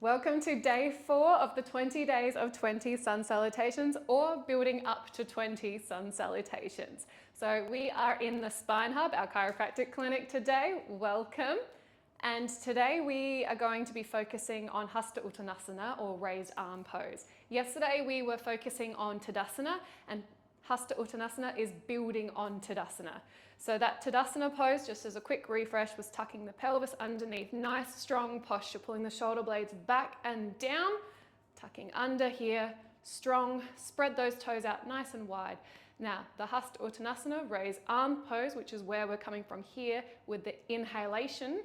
Welcome to day 4 of the 20 days of 20 Sun Salutations, or building up to 20 Sun Salutations. So we are in the Spine Hub, our chiropractic clinic today. Welcome. And today we are going to be focusing on Hasta Uttanasana, or raised arm pose. Yesterday we were focusing on Tadasana, and Hasta Uttanasana is building on Tadasana. So that Tadasana pose, just as a quick refresh, was tucking the pelvis underneath, nice strong posture, pulling the shoulder blades back and down, tucking under here, strong, spread those toes out nice and wide. Now, the Hasta Uttanasana, raised arm pose, which is where we're coming from here with the inhalation,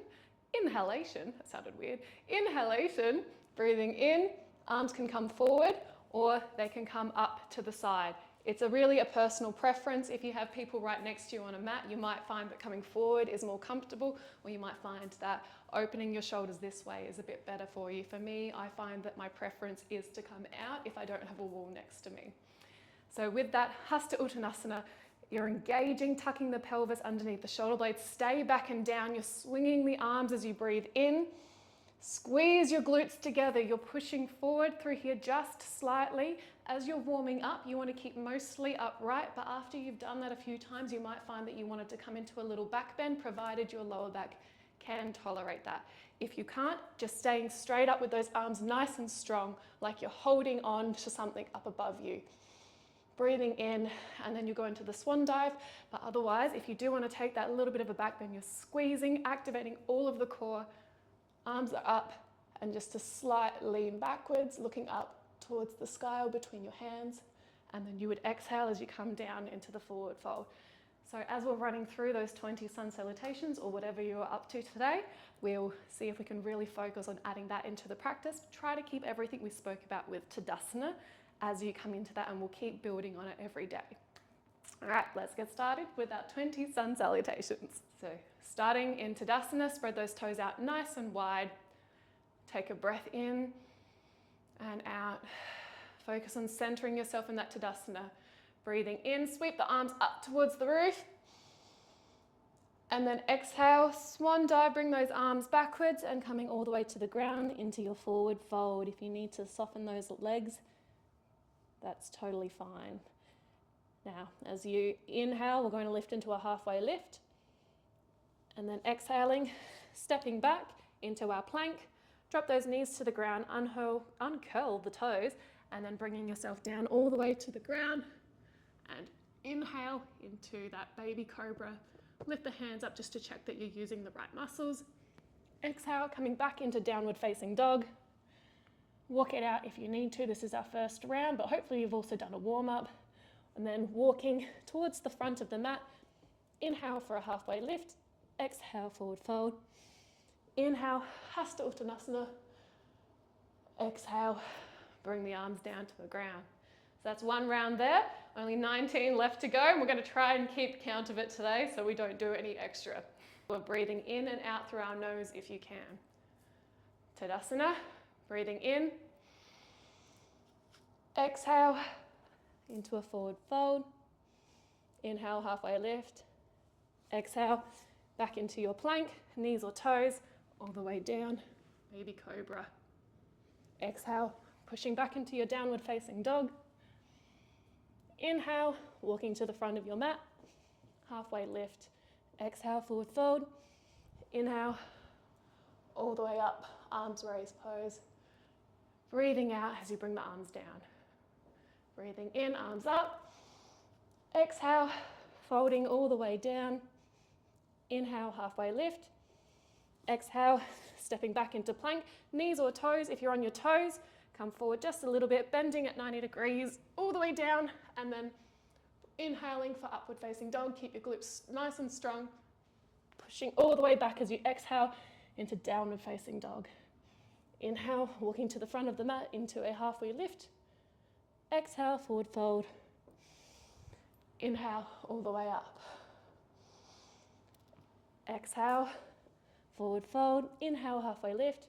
that sounded weird, inhalation, breathing in, arms can come forward or they can come up to the side. It's really a personal preference. If you have people right next to you on a mat, you might find that coming forward is more comfortable, or you might find that opening your shoulders this way is a bit better for you. For me, I find that my preference is to come out if I don't have a wall next to me. So with that Hasta Uttanasana, you're engaging, tucking the pelvis underneath the shoulder blades, stay back and down. You're swinging the arms as you breathe in. Squeeze your glutes together. You're pushing forward through here just slightly. As you're warming up, you want to keep mostly upright, but after you've done that a few times, you might find that you wanted to come into a little back bend, provided your lower back can tolerate that. If you can't, just staying straight up with those arms nice and strong, like you're holding on to something up above you. Breathing in, and then you go into the swan dive. But otherwise, if you do want to take that little bit of a back bend, you're squeezing, activating all of the core. Arms are up, and just a slight lean backwards, looking up towards the sky or between your hands. And then you would exhale as you come down into the forward fold. So as we're running through those 20 Sun Salutations, or whatever you're up to today, we'll see if we can really focus on adding that into the practice. Try to keep everything we spoke about with Tadasana as you come into that, and we'll keep building on it every day. All right, let's get started with our 20 Sun Salutations. So starting in Tadasana, spread those toes out nice and wide. Take a breath in and out. Focus on centering yourself in that Tadasana. Breathing in, sweep the arms up towards the roof. And then exhale, swan dive, bring those arms backwards and coming all the way to the ground into your forward fold. If you need to soften those legs, that's totally fine. Now, as you inhale, we're going to lift into a halfway lift. And then exhaling, stepping back into our plank. Drop those knees to the ground, uncurl the toes, and then bringing yourself down all the way to the ground. And inhale into that baby cobra. Lift the hands up just to check that you're using the right muscles. Exhale, coming back into downward facing dog. Walk it out if you need to. This is our first round, but hopefully you've also done a warm up. And then walking towards the front of the mat. Inhale for a halfway lift. Exhale, forward fold. Inhale, Hasta Uttanasana. Exhale, bring the arms down to the ground. So that's one round there. Only 19 left to go, and we're going to try and keep count of it today so we don't do any extra. We're breathing in and out through our nose if you can. Tadasana, breathing in. Exhale into a forward fold. Inhale, halfway lift. Exhale, back into your plank, knees or toes, all the way down, baby cobra. Exhale, pushing back into your downward facing dog. Inhale, walking to the front of your mat, halfway lift. Exhale, forward fold. Inhale, all the way up, arms raised pose. Breathing out as you bring the arms down. Breathing in, arms up. Exhale, folding all the way down. Inhale, halfway lift. Exhale, stepping back into plank. Knees or toes, if you're on your toes, come forward just a little bit, bending at 90 degrees, all the way down, and then inhaling for upward facing dog. Keep your glutes nice and strong. Pushing all the way back as you exhale into downward facing dog. Inhale, walking to the front of the mat into a halfway lift. Exhale, forward fold. Inhale, all the way up. Exhale, forward fold. Inhale, halfway lift.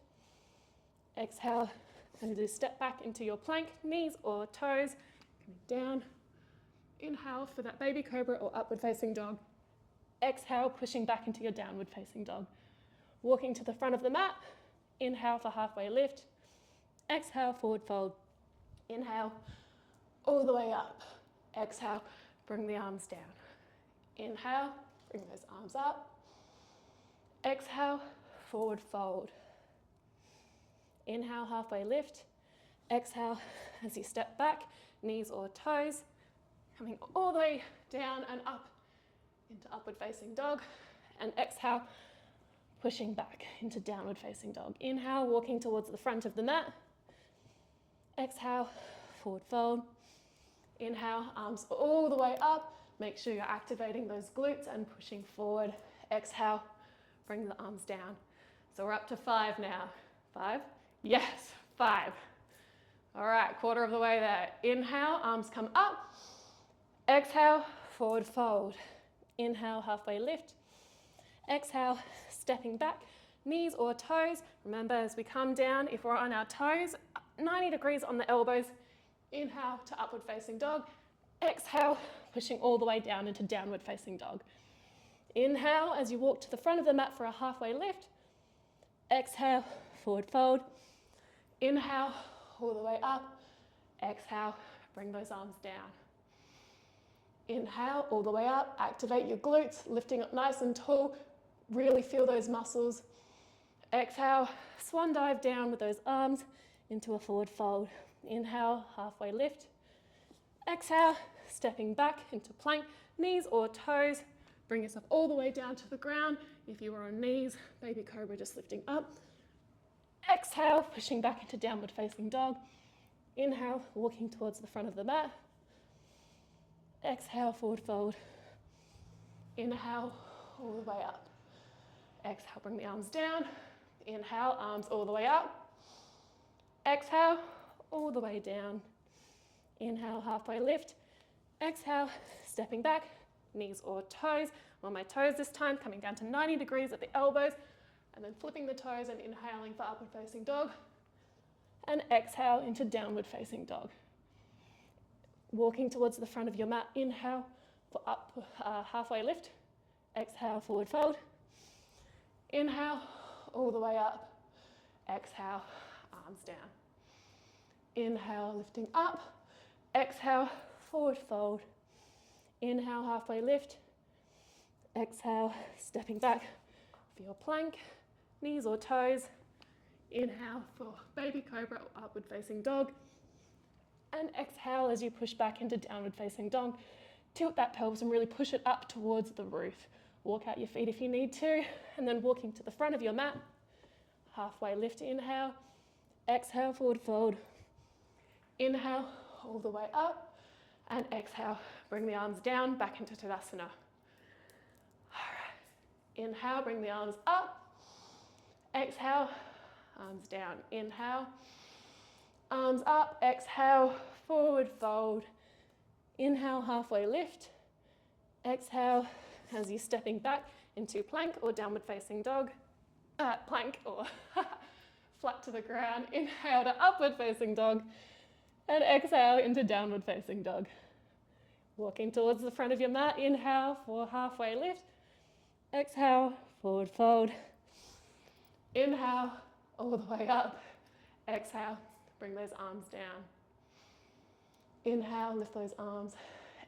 Exhale, and do step back into your plank, knees or toes, coming down. Inhale for that baby cobra or upward facing dog. Exhale, pushing back into your downward facing dog. Walking to the front of the mat. Inhale for halfway lift. Exhale, forward fold. Inhale, all the way up. Exhale, bring the arms down. Inhale, bring those arms up. Exhale, forward fold. Inhale, halfway lift. Exhale, as you step back, knees or toes, coming all the way down and up into upward facing dog. And exhale, pushing back into downward facing dog. Inhale, walking towards the front of the mat. Exhale, forward fold. Inhale, arms all the way up. Make sure you're activating those glutes and pushing forward. Exhale, bring the arms down. So we're up to 5 now. 5? Yes, 5. All right, quarter of the way there. Inhale, arms come up. Exhale, forward fold. Inhale, halfway lift. Exhale, stepping back, knees or toes. Remember, as we come down, if we're on our toes, 90 degrees on the elbows. Inhale to upward facing dog. Exhale, pushing all the way down into downward facing dog. Inhale as you walk to the front of the mat for a halfway lift. Exhale, forward fold. Inhale, all the way up. Exhale, bring those arms down. Inhale, all the way up. Activate your glutes, lifting up nice and tall. Really feel those muscles. Exhale, swan dive down with those arms into a forward fold. Inhale, halfway lift. Exhale, stepping back into plank, knees or toes. Bring yourself all the way down to the ground. If you are on knees, baby cobra just lifting up. Exhale, pushing back into downward facing dog. Inhale, walking towards the front of the mat. Exhale, forward fold. Inhale, all the way up. Exhale, bring the arms down. Inhale, arms all the way up. Exhale, all the way down. Inhale, halfway lift. Exhale, stepping back, knees or toes. On my toes this time, coming down to 90 degrees at the elbows, and then flipping the toes and inhaling for upward facing dog. And exhale into downward facing dog. Walking towards the front of your mat, inhale for up halfway lift. Exhale, forward fold. Inhale, all the way up. Exhale, arms down. Inhale, lifting up. Exhale, forward fold. Inhale, halfway lift. Exhale, stepping back for your plank, knees or toes. Inhale for baby cobra or upward facing dog. And exhale as you push back into downward facing dog. Tilt that pelvis and really push it up towards the roof. Walk out your feet if you need to, and then walking to the front of your mat. Halfway lift, inhale. Exhale, forward fold. Inhale, all the way up. And exhale, bring the arms down, back into Tadasana. All right. Inhale, bring the arms up. Exhale, arms down. Inhale, arms up. Exhale, forward fold. Inhale, halfway lift. Exhale, as you're stepping back into plank or downward facing dog. Plank or flat to the ground. Inhale to upward facing dog. And exhale into downward facing dog. Walking towards the front of your mat. Inhale for halfway lift. Exhale, forward fold. Inhale, all the way up. Exhale, bring those arms down. Inhale, lift those arms.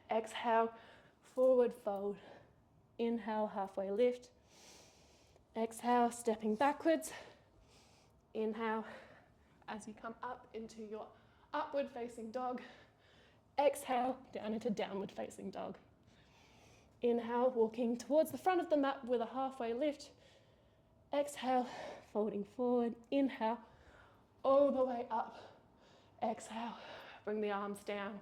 Exhale, forward fold. Inhale, halfway lift. Exhale, stepping backwards. Inhale, as you come up into your upward facing dog. Exhale, down into downward facing dog. Inhale, walking towards the front of the mat with a halfway lift. Exhale, folding forward. Inhale, all the way up. Exhale, bring the arms down.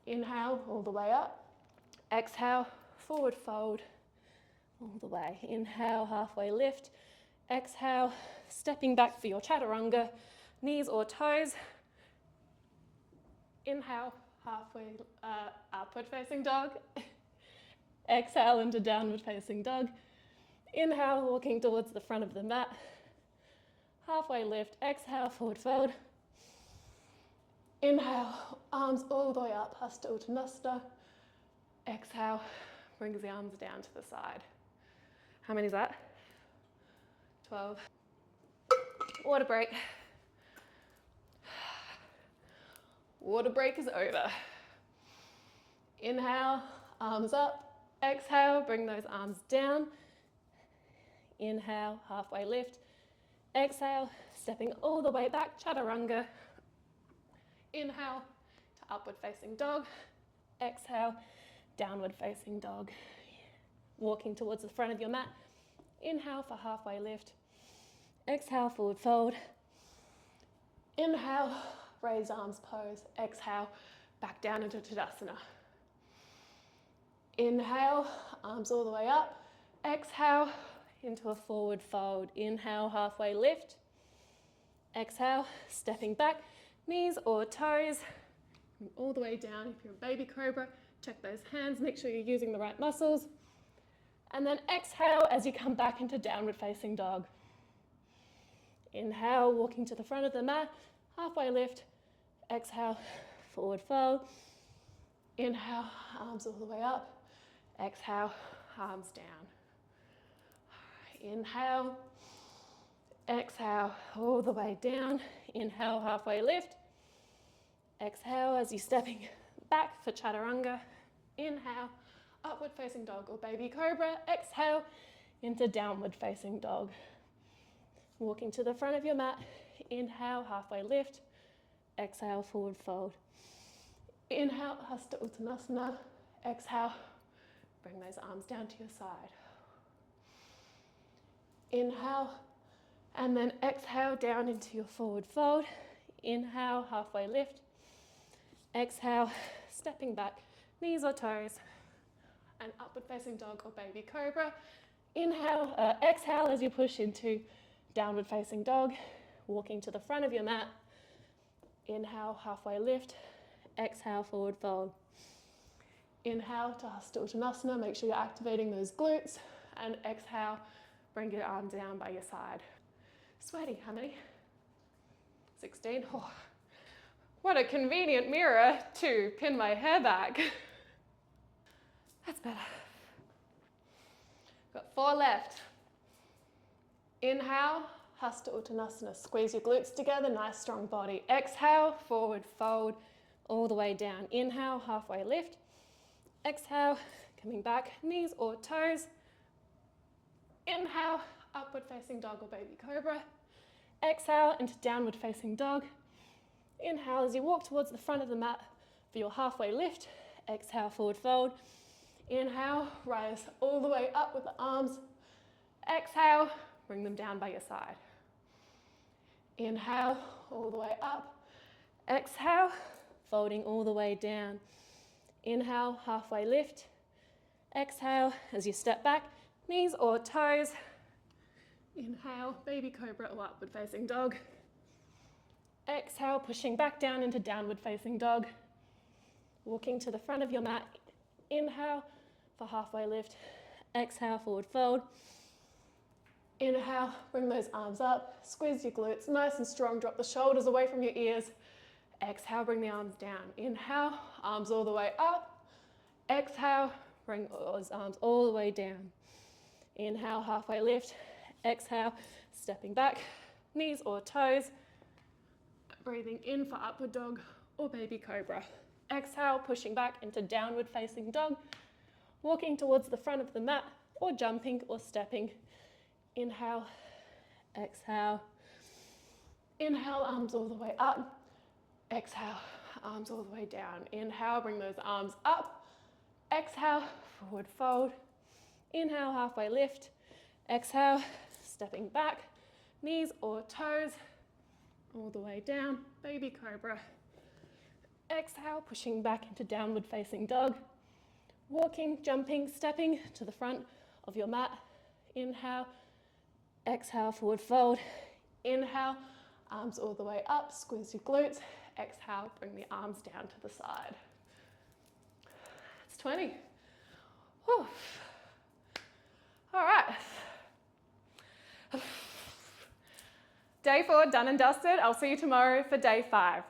Inhale, all the way up. Exhale, forward fold. All the way. Inhale, halfway lift. Exhale, stepping back for your chaturanga, knees or toes. Inhale, halfway upward facing dog. Exhale into downward facing dog. Inhale, walking towards the front of the mat. Halfway lift. Exhale, forward fold. Inhale, arms all the way up, Hasta Uttanasana. Exhale, brings the arms down to the side. How many is that? 12. Water break. Water break is over. Inhale, arms up. Exhale, bring those arms down. Inhale, halfway lift. Exhale, stepping all the way back, chaturanga. Inhale to upward facing dog. Exhale, downward facing dog. Walking towards the front of your mat. Inhale for halfway lift. Exhale, forward fold. Inhale, raise arms pose. Exhale, back down into Tadasana. Inhale, arms all the way up. Exhale, into a forward fold. Inhale, halfway lift. Exhale, stepping back, knees or toes. All the way down. If you're a baby cobra, check those hands, make sure you're using the right muscles. And then exhale as you come back into downward facing dog. Inhale, walking to the front of the mat, halfway lift. Exhale, forward fold. Inhale, arms all the way up. Exhale, arms down. Inhale, exhale, all the way down. Inhale, halfway lift. Exhale as you're stepping back for chaturanga. Inhale, upward facing dog or baby cobra. Exhale into downward facing dog. Walking to the front of your mat. Inhale, halfway lift. Exhale, forward fold. Inhale, Hasta Uttanasana. Exhale, bring those arms down to your side. Inhale, and then exhale down into your forward fold. Inhale, halfway lift. Exhale, stepping back, knees or toes. And upward facing dog or baby cobra. Inhale, exhale as you push into downward facing dog. Walking to the front of your mat. Inhale, halfway lift. Exhale, forward fold. Inhale to Hasta Uttanasana. Make sure you're activating those glutes. And exhale, bring your arm down by your side. Sweaty, how many? 16. Oh, what a convenient mirror to pin my hair back. That's better. Got 4 left. Inhale, Hasta Uttanasana. Squeeze your glutes together, nice strong body. Exhale, forward fold, all the way down. Inhale, halfway lift. Exhale, coming back, knees or toes. Inhale, upward facing dog or baby cobra. Exhale into downward facing dog. Inhale as you walk towards the front of the mat for your halfway lift. Exhale, forward fold. Inhale, rise all the way up with the arms. Exhale, bring them down by your side. Inhale, all the way up. Exhale, folding all the way down. Inhale, halfway lift. Exhale as you step back, knees or toes. Inhale, baby cobra or upward facing dog. Exhale, pushing back down into downward facing dog. Walking to the front of your mat. Inhale for halfway lift. Exhale, forward fold. Inhale, bring those arms up. Squeeze your glutes, nice and strong. Drop the shoulders away from your ears. Exhale, bring the arms down. Inhale, arms all the way up. Exhale, bring those arms all the way down. Inhale, halfway lift. Exhale, stepping back, knees or toes. Breathing in for upward dog or baby cobra. Exhale, pushing back into downward facing dog. Walking towards the front of the mat or jumping or stepping. Inhale, exhale. Inhale, arms all the way up. Exhale, arms all the way down. Inhale, bring those arms up. Exhale, forward fold. Inhale, halfway lift. Exhale, stepping back, knees or toes, all the way down, baby cobra. Exhale, pushing back into downward facing dog. Walking, jumping, stepping to the front of your mat. Inhale, exhale, forward fold. Inhale, arms all the way up, squeeze your glutes. Exhale, bring the arms down to the side. It's 20. Whew. All right. Day 4 done and dusted. I'll see you tomorrow for day 5.